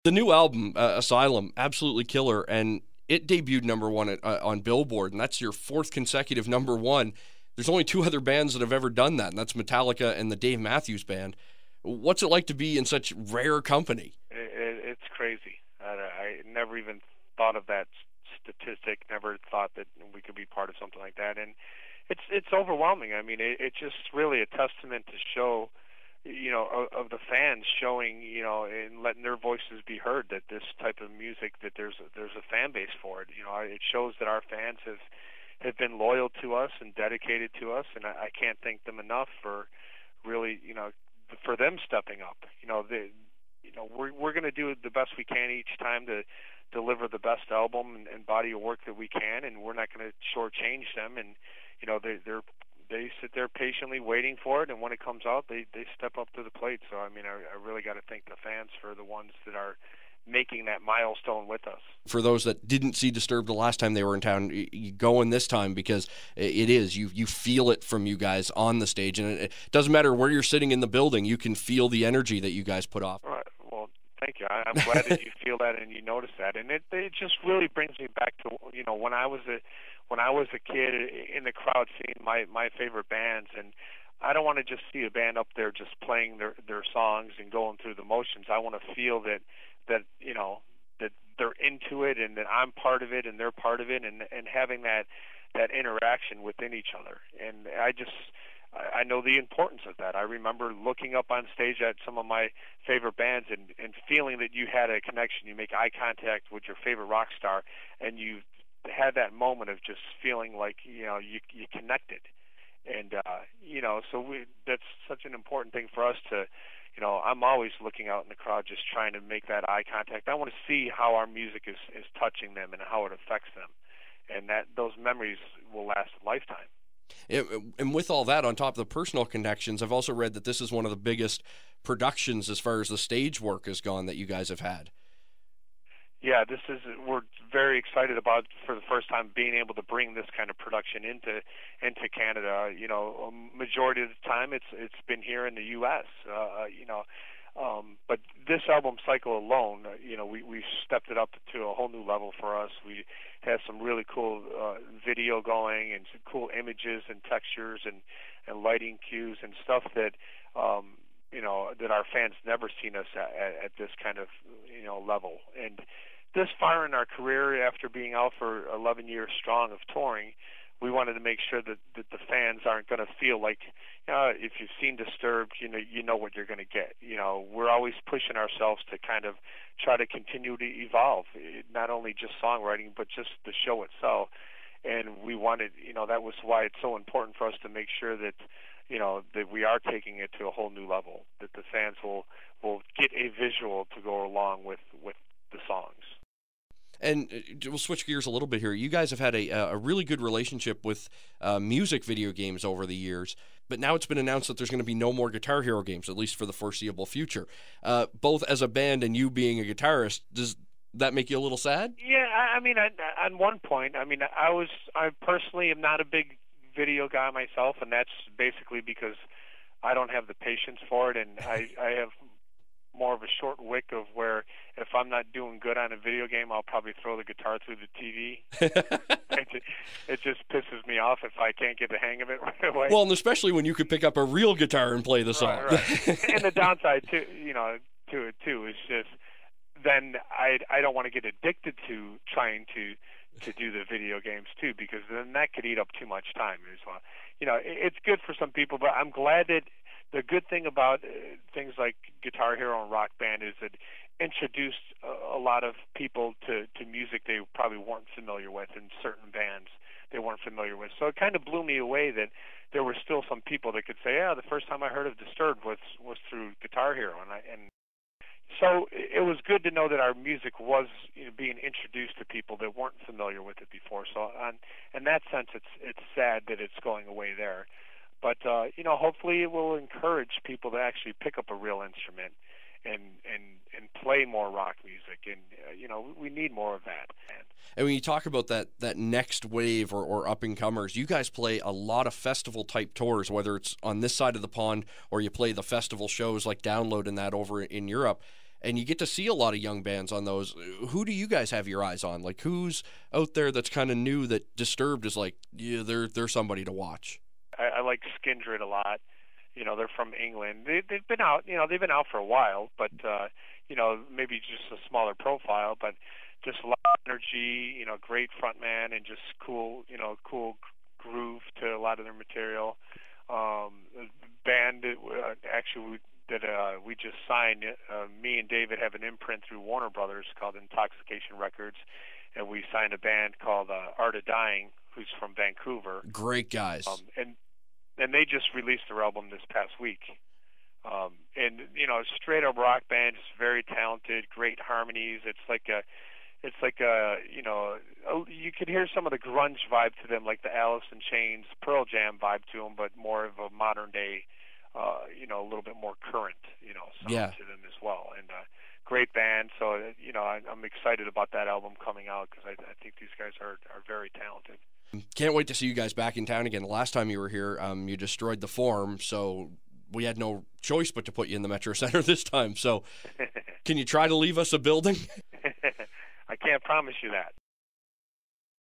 The new album, Asylum, absolutely killer, and it debuted #1 on Billboard, and that's your fourth consecutive #1. There's only two other bands that have ever done that, and that's Metallica and the Dave Matthews Band. What's it like to be in such rare company? It's crazy. I never even thought of that statistic. Never thought that we could be part of something like that, and it's overwhelming. I mean, it's just really a testament to show, of the fans showing, and letting their voices be heard, that this type of music, that there's a fan base for it. It shows that our fans have been loyal to us and dedicated to us, and I can't thank them enough for really, for them stepping up. We're going to do the best we can each time to deliver the best album and body of work that we can, and we're not going to shortchange them. And they sit there patiently waiting for it, and when it comes out, they step up to the plate. So I mean, I really got to thank the fans for the ones that are making that milestone with us. For those that didn't see Disturbed the last time they were in town, you go in this time because it is, you feel it from you guys on the stage, and it doesn't matter where you're sitting in the building, you can feel the energy that you guys put off. All right. Well, thank you. I'm glad that you feel that and you notice that, and it just really brings me back to when I was a kid in the crowd seeing my favorite bands, and I don't want to just see a band up there just playing their songs and going through the motions. I want to feel that that they're into it, and that I'm part of it and they're part of it, and having that interaction within each other. And I know the importance of that. I remember looking up on stage at some of my favorite bands and feeling that you had a connection. You make eye contact with your favorite rock star, and you had that moment of just feeling like you connected. And that's such an important thing for us to. I'm always looking out in the crowd, just trying to make that eye contact. I want to see how our music is touching them and how it affects them, and that those memories will last a lifetime. And with all that, on top of the personal connections, I've also read that this is one of the biggest productions as far as the stage work has gone that you guys have had. Yeah, we're very excited about, for the first time, being able to bring this kind of production into Canada. A majority of the time it's been here in the U.S. But this album cycle alone, we stepped it up to a whole new level for us. We had some really cool video going, and some cool images and textures and lighting cues and stuff that that our fans never seen us at this kind of level. And this far in our career, after being out for 11 years strong of touring, we wanted to make sure that the fans aren't going to feel like, if you've seen Disturbed, you know what you're going to get. We're always pushing ourselves to kind of try to continue to evolve, not only just songwriting, but just the show itself. And we wanted, that was why it's so important for us to make sure that, that we are taking it to a whole new level, that the fans will get a visual to go along with the songs. And we'll switch gears a little bit here. You guys have had a really good relationship with music video games over the years, but now it's been announced that there's going to be no more Guitar Hero games, at least for the foreseeable future. Both as a band and you being a guitarist, does that make you a little sad? Yeah, I mean, on one point, I mean, I personally am not a big video guy myself, and that's basically because I don't have the patience for it, and I have more of a short wick of where if I'm not doing good on a video game, I'll probably throw the guitar through the TV. It just pisses me off if I can't get the hang of it right away. Well, and especially when you could pick up a real guitar and play the song. Right. And the downside to it too is just then I don't want to get addicted to trying to do the video games too, because then that could eat up too much time as well. It's good for some people, but I'm glad that the good thing about things like Guitar Hero and Rock Band is it introduced a lot of people to music they probably weren't familiar with, and certain bands they weren't familiar with. So it kind of blew me away that there were still some people that could say, yeah, the first time I heard of Disturbed was through Guitar Hero. And so it was good to know that our music was being introduced to people that weren't familiar with it before. So in that sense, it's sad that it's going away there. But hopefully it will encourage people to actually pick up a real instrument and play more rock music, and we need more of that. And when you talk about that next wave or up and comers, you guys play a lot of festival type tours, whether it's on this side of the pond or you play the festival shows like Download and that over in Europe. and you get to see a lot of young bands on those. Who do you guys have your eyes on? Like, who's out there that's kind of new that Disturbed is like, yeah, they're somebody to watch? I like Skindred a lot. You know, they're from England. They've been out. You know, they've been out for a while, but you know, maybe just a smaller profile, but just a lot of energy. You know, great frontman and just cool. You know, cool groove to a lot of their material. The band actually that we just signed. Me and David have an imprint through Warner Brothers called Intoxication Records, and we signed a band called Art of Dying, who's from Vancouver. Great guys. And they just released their album this past week. And you know, straight up rock band, just very talented, great harmonies. It's like a you know, you could hear some of the grunge vibe to them, like the Alice in Chains, Pearl Jam vibe to them, but more of a modern day, you know, a little bit more current, you know, sound to them as well. And great band. So you know, I'm excited about that album coming out because I think these guys are very talented. Can't wait to see you guys back in town again. The last time you were here, you destroyed the Forum, so we had no choice but to put you in the Metro Center this time. So can you try to leave us a building? I can't promise you that.